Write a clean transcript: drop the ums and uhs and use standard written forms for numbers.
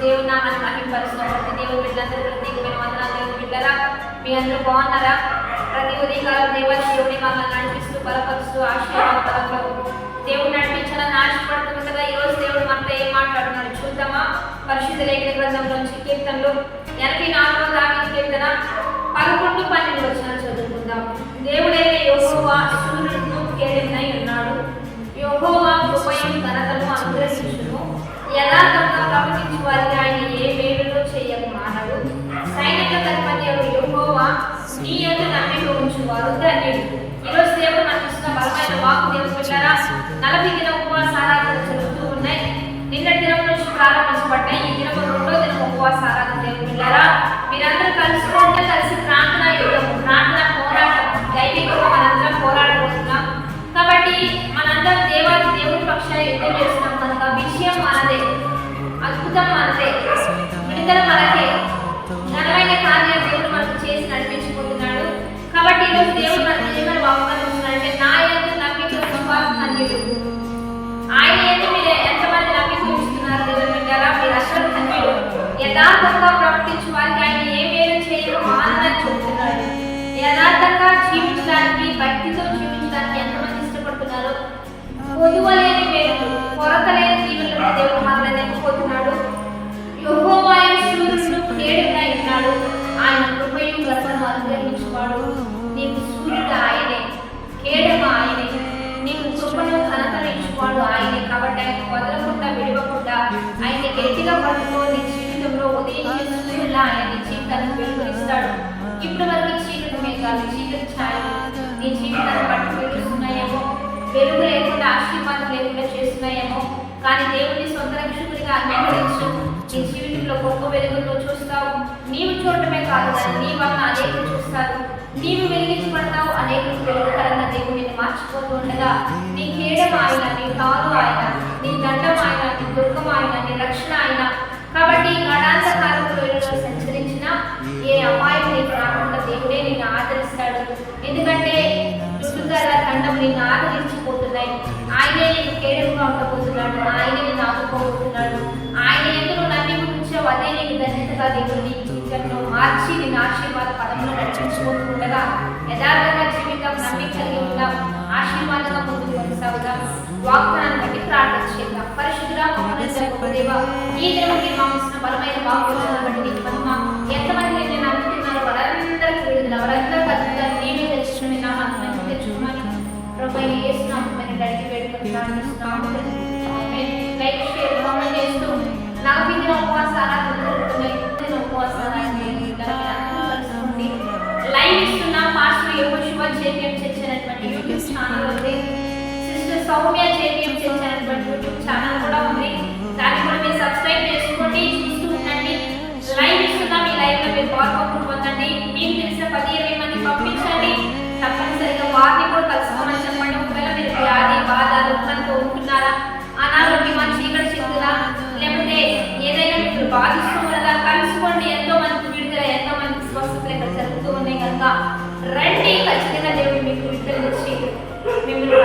దేవుని నామాన్ని మహిమపరుస్తున్నాం. ప్రతి దేవుని బిడ్డలందరూ ప్రత్యేకమైన వందనాలు. దేవుని బిడ్డలారా, మీ అందరూ బాగున్నారా? ప్రతి ఉదయకాలం దేవుని మమ్మల్ని నడిపిస్తూ బలపరుస్తూ ఆశీర్వాదంలో దేవుడు నడిపించాలని ఆశపడుతుండగా ఈ రోజు దేవుడు మనతో ఏం మాట్లాడుతున్నాడు చూద్దామా? పరిశుద్ధ లేఖన గ్రంథంలోంచి కీర్తనలు 84వ దావీదు కీర్తన 11, 12 వచనాలు చదువుకుందాం. దేవుడైన యెహోవా సూర్యుడును కేడెనై ఉన్నాడు. యెహోవా కృపయు ఘనతను అనుగ్రహించును. యథార్థంగా ప్రవర్తించు వారికి ఆయన ఏ మేలులో చేయక మానడు. సైనికుల అధిపతి యెహోవా నీ యందు నమ్మిక ఉంచువారు ధన్యులు. ఈరోజు దేవుడు మనకు ఇస్తున్న బలమైన వాక్కు దేవుని బిడ్డలారా, 40 దిన ఉపవాస ఆరాధనలు జరుగుతూ ఉన్నాయి. నిన్నటి దినం నుంచి ప్రారంభించబడ్డాయి. ఈ దినం 2వ దినం ఉపవాస ఆరాధన దేవుని బిడ్డలారా, మీరందరూ కలిసి ప్రార్థన యుద్ధము, ప్రార్థన పోరాటం, దైవికంగా మనందరం పోరాడబోతున్నాం. కాబట్టి మనందరం దేవుని పక్షాన యుద్ధం చేస్తున్నాం కనుక విజయం మనదే, అద్భుతం మనదే, విడుదల మనకే, ఘనమైన కార్యాలు దేవుడు మనకు చేసి నడిపించుకుంటున్నాడు. కాబట్టి ఈరోజు దేవుడు మనకు నిజమైన వాగ్దానం ఇస్తున్నాడంటే, నా యందు నమ్మిక ఉంచువారు ధన్యులు. ఆయన యందు మీరు ఎంతమంది నమ్మిక ఉంచుతున్నారు దేవుని బిడ్డలారా? మీరు అసలు ధన్యులు. యథార్థంగా ప్రవర్తించు వారికి ఆయన ఏ మేలు చేయడం ఆనందం చెబుతున్నాడు. యథార్థంగా జీవించడానికి, భక్తితో జీవించడానికి ఎంతమంది ఇష్టపడుతున్నారు? పొదువలేని మేలు, కొరత లేని జీవనంలో దేవుడు మనల్ని నింపుతున్నాడు. యెహోవా సూర్యుడు కేడెనై ఉన్నాడు. ఆయన కృపయు ఘనతను అనుగ్రహించువాడు. నీకు సూర్యుడు ఆయనే, కేడమ ఆయనే, నీకు కృపను ఘనతను ఇచ్చువాడు ఆయనే. కాబట్టి ఆయన వదలకుండా విడవకుండా ఆయన గట్టిగా పట్టుకొని జీవితంలో ఉదయించే సూర్యులా ఆయన జీవితాన్ని వెలుగునిస్తాడు. ఇప్పుడు వరకు చీకటి కాదు, చీకటి ఛాయలు నీ జీవితాన్ని పట్టు పెడుతున్నాయేమో, వెలుగు లేకుండా ఆశీర్వాదం లేకుండా చేస్తున్నాయేమో, కానీ దేవుడిని సొంత రక్షకుడిగా అంగీకరించు. నీ జీవితంలో గొప్ప వెలుగులో చూస్తావు. నీవు చూడటమే కాదు, కానీ నీ వల్ల అనేకులు చూస్తారు. నీవు వెలిగించబడతావు, అనేకులు వెలుగుకరంగా దేవుడు నిన్ను మార్చిపోతూ ఉండగా, నీ కేడమ ఆయన, నీ కాలు ఆయన, నీ దండం ఆయన, నీ దుర్గం ఆయన, నీ రక్షణ ఆయన. కాబట్టి గడాంతకాలంలో సంచరించిన ఏ అపాయం నీకు రాకుండా దేవుడే నిన్ను ఆదరిస్తాడు. ఎందుకంటే దుర్గల దండం నిన్ను ఆదరించిపోతున్నాయి. ఆయనే నీకు కేడముగా ఉండబోతున్నాడు. ఆయనే నిన్ను ఆదుకోబోతున్నాడు. ఆయన ఎందుకు నమ్మిక ఉంచావు, అదే నీకు ధన్యతగా దేవుడు నీ జీవితంలో మార్చి నిన్ను ఆశీర్వాద పదంలో నడిపించుకుంటుండగా, యథార్థంగా జీవితం నమ్మిక కలిగి ఉన్నాం. ఆశీర్వాదంగా ముందుకు కొనసాగుదాం. వాగ్దానాన్ని బట్టి ప్రార్థన చేద్దాం. పరిశుద్ధుడా, దేవా, ఈ దినముకి మామిస్తున్న బలమైన వాగ్దానాన్ని బట్టి నీకు మహిమ. ఎంతమంది నేను నమ్ముతున్నారో వారందరికీ విడుదల, వారందరూ బతుకుతారు. నీవే తెలుసుకుని నా మనసు తెచ్చుకోమని ప్రభువైన యేసు నామమున అడిగి వేడుకుంటున్నాను. లైక్, షేర్, కామెంట్ చేస్తూ 40 దిన ఉపవాస ఆరాధన జరుగుతున్నాయి. ఉపవాస లైవ్ ఇస్తున్నా. పాస్టర్ యెహోషువ జేపీఎం చర్చ్ అనేటువంటి యూట్యూబ్ ఛానల్ ఉంది. సిస్టర్ సౌమ్య జేపీఎం చర్చ్ అనేటువంటి యూట్యూబ్ ఛానల్ కూడా ఉంది. దాన్ని కూడా మీరు సబ్స్క్రైబ్ చేసుకోండి, చూస్తూ ఉండండి. లైవ్ ఇస్తున్నా. మీ లైవ్ లో మీరు పాల్గొని పొందండి. మీకు తెలిసిన 10-20 మంది పంపించండి. తప్పనిసరిగా వారిని కూడా కలుసుకోమని చెప్పండి. ఒకవేళ మీరు వ్యాధి, బాధ, దుఃఖంతో ఉంటున్నారా, అనారోగ్యమా, చీకటి శక్తులా, లేకపోతే ఏదైనా మీరు బాధిస్తూ ఉన్నదా, కలుసుకోండి. ఎంతో మంది విడుదల, ఎంతో మంది స్వస్థతలు ఇక్కడ జరుగుతూ ఉన్నాయి కనుక రండి. ఖచ్చితంగా దేవుడు మీకు విడుదల ఇచ్చి మిమ్మల్ని